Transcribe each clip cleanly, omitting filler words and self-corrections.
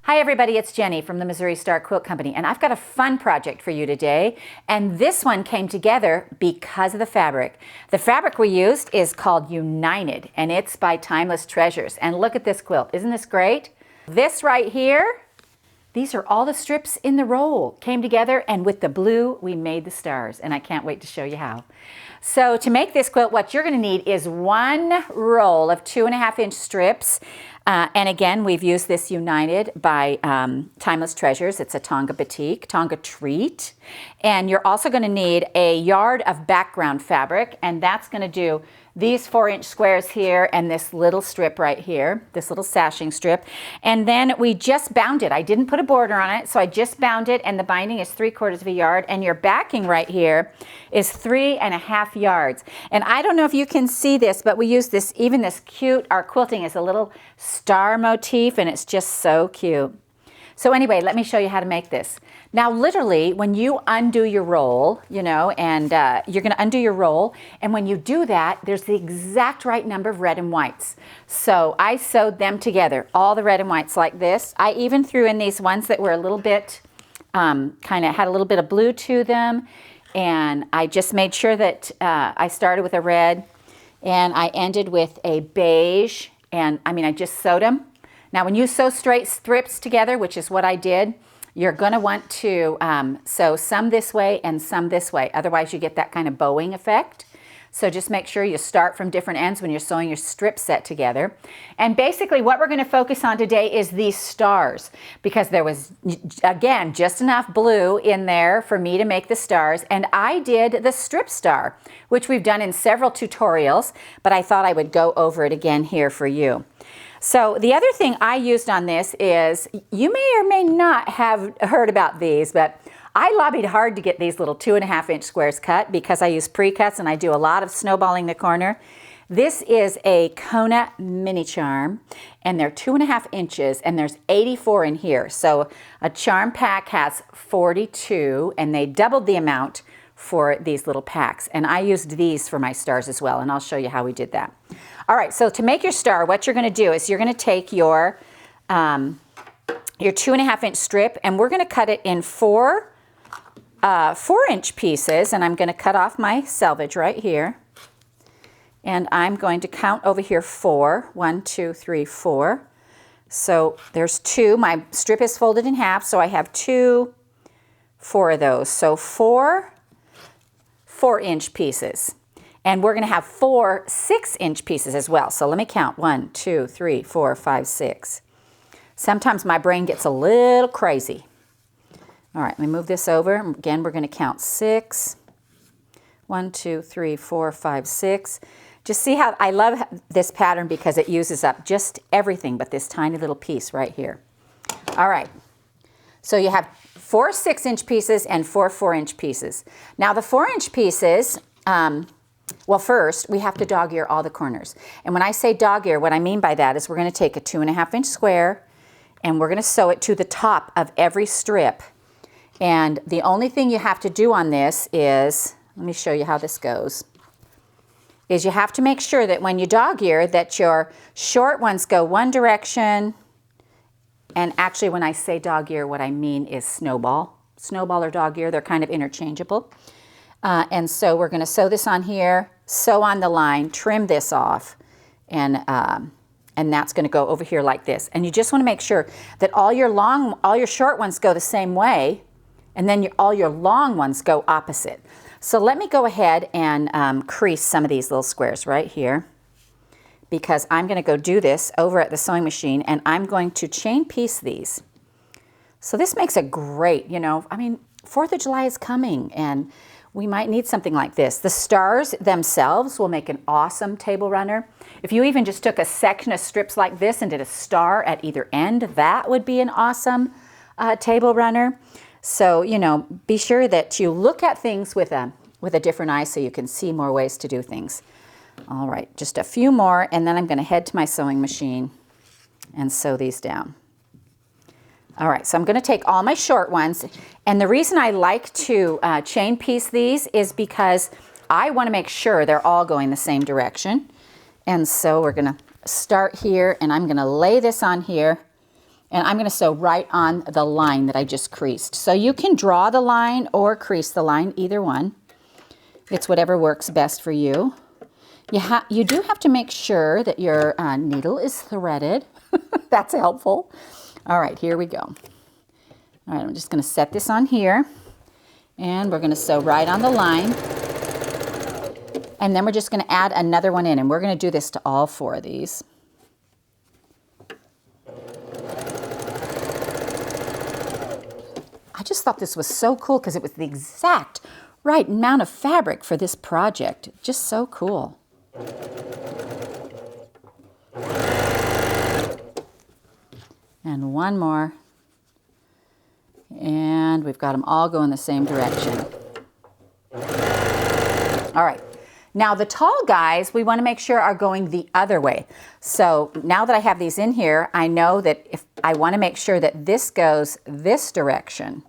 Hi everybody, it's Jenny from the Missouri Star Quilt Company, and I've got a fun project for you today. And this one came together because of the fabric. The fabric we used is called United, and it's by Timeless Treasures. And look at this quilt, isn't this great? This right here, these are all the strips in the roll. Came together, and with the blue, we made the stars, and I can't wait to show you how. So to make this quilt, what you're gonna need is one roll of 2.5-inch strips. And again, we've used this United by Timeless Treasures. It's a Tonga batik, Tonga treat. And you're also gonna need a yard of background fabric, and that's gonna do these 4-inch squares here and this little strip right here, this little sashing strip. And then we just bound it. I didn't put a border on it, so I just bound it, and the binding is 3/4 of a yard, and your backing right here is 3.5 yards. And I don't know if you can see this, but we use this, even this cute, our quilting is a little star motif, and it's just so cute. So anyway, let me show you how to make this. Now, literally, when you undo your roll, you know, and you're gonna undo your roll, and when you do that, there's the exact right number of red and whites. So I sewed them together, all the red and whites like this. I even threw in these ones that were a little bit, kind of had a little bit of blue to them, and I just made sure that I started with a red, and I ended with a beige, and I just sewed them. Now, when you sew straight strips together, which is what I did, you're going to want to sew some this way and some this way. Otherwise, you get that kind of bowing effect. So just make sure you start from different ends when you're sewing your strip set together. And basically, what we're going to focus on today is these stars, because there was, again, just enough blue in there for me to make the stars. And I did the strip star, which we've done in several tutorials, but I thought I would go over it again here for you. So the other thing I used on this is, you may or may not have heard about these, but I lobbied hard to get these little 2.5-inch squares cut because I use pre-cuts and I do a lot of snowballing the corner. This is a Kona mini charm, and they're 2.5 inches, and there's 84 in here. So a charm pack has 42, and they doubled the amount for these little packs. And I used these for my stars as well, and I'll show you how we did that. All right, so to make your star, what you're gonna do is you're gonna take your 2.5-inch strip, and we're gonna cut it in 4-inch pieces, and I'm gonna cut off my selvage right here. And I'm going to count over here 4. 1, 2, 3, 4. So there's 2. My strip is folded in half, so I have 4 of those. So 4 4-inch pieces. And we're going to have 4 6-inch pieces as well. So let me count. 1, 2, 3, 4, 5, 6. Sometimes my brain gets a little crazy. All right, let me move this over. Again, we're going to count 6. 1, 2, 3, 4, 5, 6. Just see how I love this pattern because it uses up just everything but this tiny little piece right here. All right, so you have 4 6-inch pieces and 4 4-inch pieces. Now the 4-inch pieces, well, first, we have to dog ear all the corners. And when I say dog ear, what I mean by that is we're going to take a 2.5-inch square, and we're going to sew it to the top of every strip. And the only thing you have to do on this is, let me show you how this goes, is you have to make sure that when you dog ear that your short ones go one direction. And actually, when I say dog ear, what I mean is snowball. Snowball or dog ear, they're kind of interchangeable. And so we're going to sew this on here, sew on the line, trim this off, and that's going to go over here like this. And you just want to make sure that all your short ones go the same way, and then all your long ones go opposite. So let me go ahead and crease some of these little squares right here, because I'm going to go do this over at the sewing machine, and I'm going to chain piece these. So this makes a great, 4th of July is coming, and we might need something like this. The stars themselves will make an awesome table runner. If you even just took a section of strips like this and did a star at either end, that would be an awesome table runner. So, be sure that you look at things with a different eye so you can see more ways to do things. All right, just a few more, and then I'm going to head to my sewing machine and sew these down. All right, so I'm going to take all my short ones, and the reason I like to chain piece these is because I want to make sure they're all going the same direction. And so we're going to start here, and I'm going to lay this on here, And I'm going to sew right on the line that I just creased. So you can draw the line or crease the line, either one. It's whatever works best for you. You do have to make sure that your needle is threaded. That's helpful. All right, here we go. All right, I'm just going to set this on here. And we're going to sew right on the line. And then we're just going to add another one in. And we're going to do this to all 4 of these. I just thought this was so cool because it was the exact right amount of fabric for this project. Just so cool. And one more. And we've got them all going the same direction. All right. Now the tall guys, we want to make sure are going the other way. So now that I have these in here, I know that if I want to make sure that this goes this direction.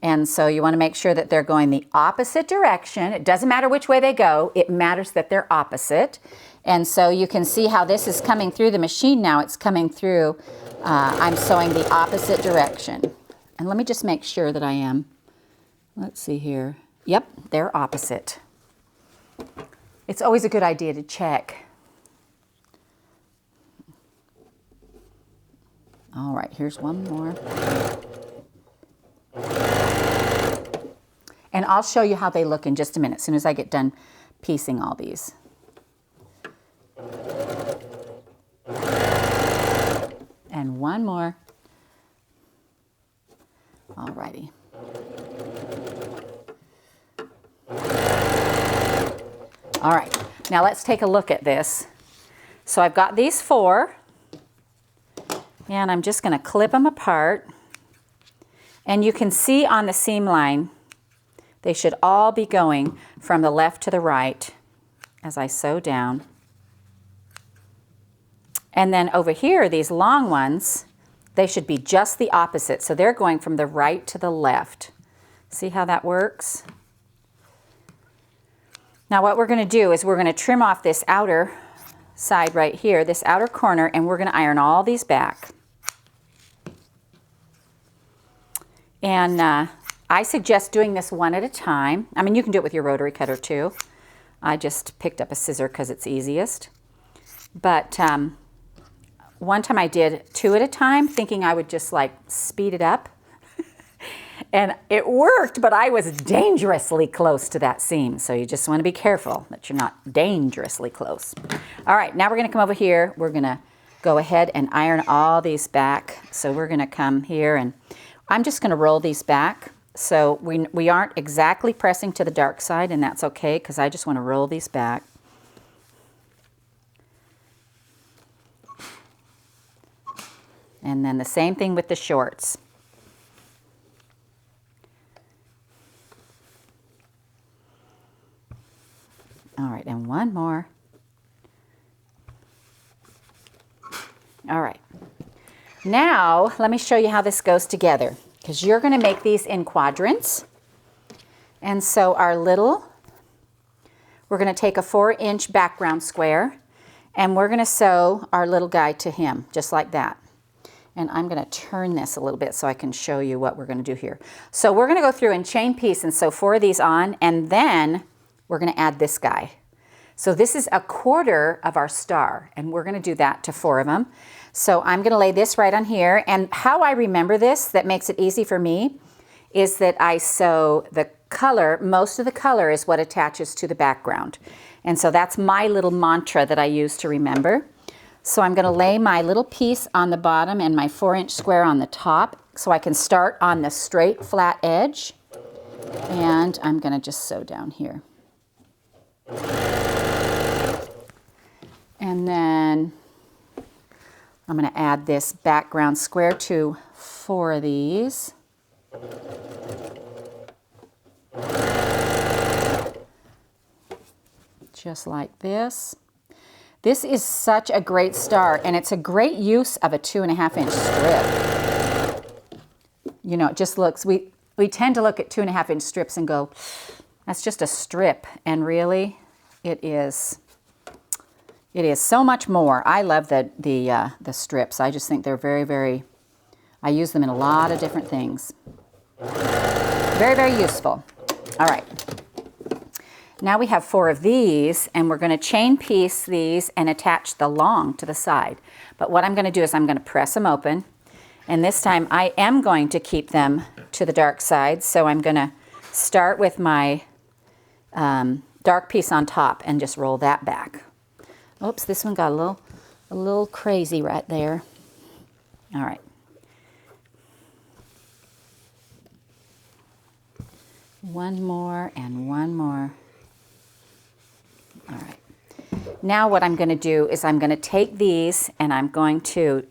And so you want to make sure that they're going the opposite direction. It doesn't matter which way they go. It matters that they're opposite. And so you can see how this is coming through the machine now. It's coming through. I'm sewing the opposite direction. And let me just make sure that I am. Let's see here. Yep, they're opposite. It's always a good idea to check. All right, here's one more. And I'll show you how they look in just a minute, as soon as I get done piecing all these. And one more. All righty. All right, now let's take a look at this. So I've got these 4, and I'm just going to clip them apart. And you can see on the seam line, they should all be going from the left to the right as I sew down. And then over here, these long ones, they should be just the opposite. So they're going from the right to the left. See how that works? Now what we're going to do is we're going to trim off this outer side right here, this outer corner, and we're going to iron all these back. And I suggest doing this one at a time. I mean, you can do it with your rotary cutter too. I just picked up a scissor because it's easiest. But one time I did 2 at a time, thinking I would just like speed it up. And it worked, but I was dangerously close to that seam. So you just want to be careful that you're not dangerously close. All right, now we're going to come over here. We're going to go ahead and iron all these back. So we're going to come here, and I'm just going to roll these back. So we aren't exactly pressing to the dark side, and that's okay because I just want to roll these back. And then the same thing with the shorts. All right, and one more. All right. Now, let me show you how this goes together, because you're going to make these in quadrants. And so we're going to take a 4-inch background square, and we're going to sew our little guy to him, just like that. And I'm going to turn this a little bit so I can show you what we're going to do here. So we're going to go through and chain piece and sew 4 of these on, and then we're going to add this guy. So this is 1/4 of our star, and we're going to do that to 4 of them. So I'm going to lay this right on here, and how I remember this that makes it easy for me is that I sew the color, most of the color is what attaches to the background. And so that's my little mantra that I use to remember. So I'm going to lay my little piece on the bottom and my 4-inch square on the top, so I can start on the straight flat edge. And I'm going to just sew down here. And then I'm going to add this background square to 4 of these. Just like this. This is such a great star, and it's a great use of a 2.5-inch strip. You know, it just looks, we tend to look at 2.5-inch strips and go, that's just a strip, and really, it is so much more. I love the strips. I just think they're very, very I use them in a lot of different things. Very, very useful. All right. Now we have 4 of these, and we're going to chain piece these and attach the long to the side. But what I'm going to do is I'm going to press them open, and this time I am going to keep them to the dark side. So I'm going to start with my dark piece on top and just roll that back. Oops, this one got a little crazy right there. All right. One more and one more. All right. Now what I'm going to do is I'm going to take these and I'm going to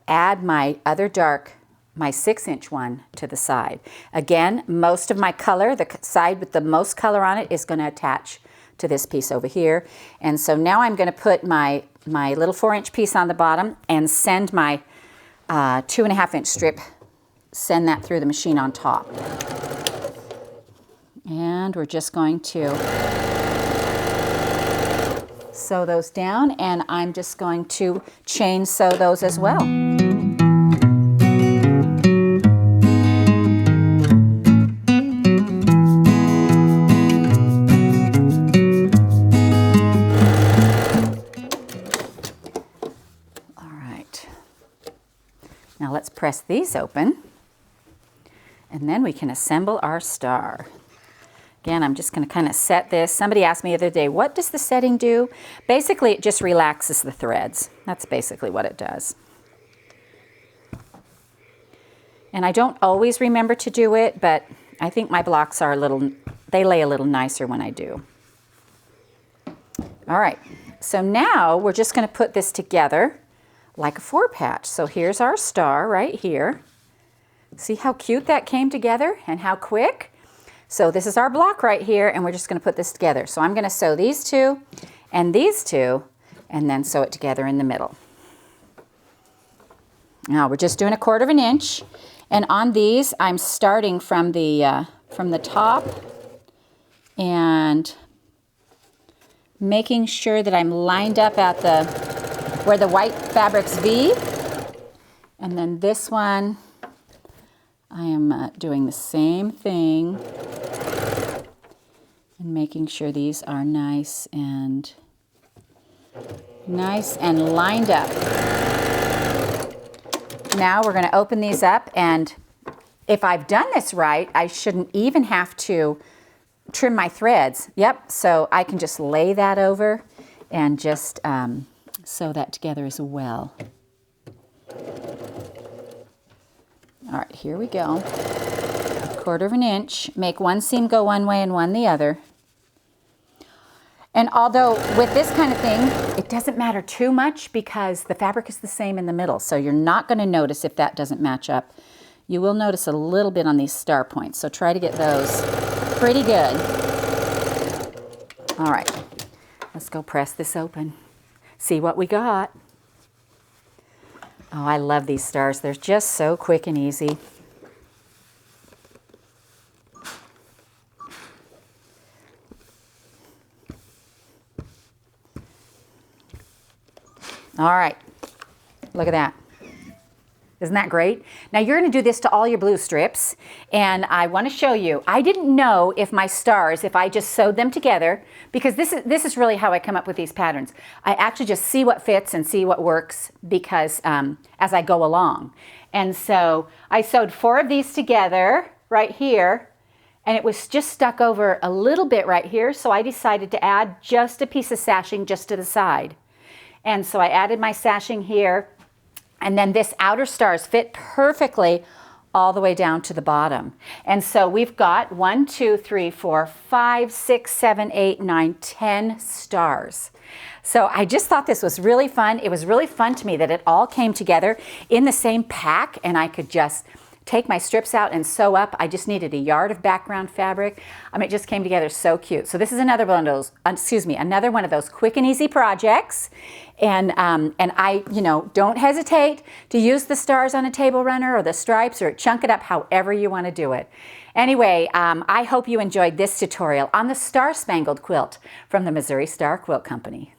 add my other dark, my 6-inch one to the side. Again, most of my color, the side with the most color on it, is going to attach to this piece over here. And so now I'm going to put my little 4-inch piece on the bottom and send my 2.5-inch strip, send that through the machine on top. And we're just going to sew those down, and I'm just going to chain sew those as well. All right. Now let's press these open, and then we can assemble our star. Again, I'm just going to kind of set this. Somebody asked me the other day, what does the setting do? Basically, it just relaxes the threads. That's basically what it does. And I don't always remember to do it, but I think my blocks are they lay a little nicer when I do. All right, so now we're just going to put this together like a 4-patch. So here's our star right here. See how cute that came together and how quick? So this is our block right here, and we're just going to put this together. So I'm going to sew these 2 and these 2, and then sew it together in the middle. Now we're just doing 1/4 inch, and on these I'm starting from the top and making sure that I'm lined up at where the white fabric's V, and then this one I am doing the same thing and making sure these are nice and lined up. Now we're going to open these up, and if I've done this right, I shouldn't even have to trim my threads. Yep, so I can just lay that over and just sew that together as well. All right, here we go. 1/4 inch. Make one seam go one way and one the other. And although with this kind of thing, it doesn't matter too much because the fabric is the same in the middle, so you're not going to notice if that doesn't match up. You will notice a little bit on these star points, so try to get those pretty good. All right, let's go press this open. See what we got. Oh, I love these stars. They're just so quick and easy. All right, look at that. Isn't that great? Now you're going to do this to all your blue strips, and I want to show you. I didn't know if my stars, if I just sewed them together, because this is really how I come up with these patterns. I actually just see what fits and see what works because as I go along. And so I sewed 4 of these together right here, and it was just stuck over a little bit right here, so I decided to add just a piece of sashing just to the side. And so I added my sashing here, and then this outer stars fit perfectly all the way down to the bottom. And so we've got 1, 2, 3, 4, 5, 6, 7, 8, 9, 10 stars. So I just thought this was really fun. It was really fun to me that it all came together in the same pack, and I could just take my strips out and sew up. I just needed a yard of background fabric. It just came together so cute. So this is another one of those, another one of those quick and easy projects. And I, don't hesitate to use the stars on a table runner or the stripes or chunk it up however you want to do it. Anyway, I hope you enjoyed this tutorial on the Star Spangled Quilt from the Missouri Star Quilt Company.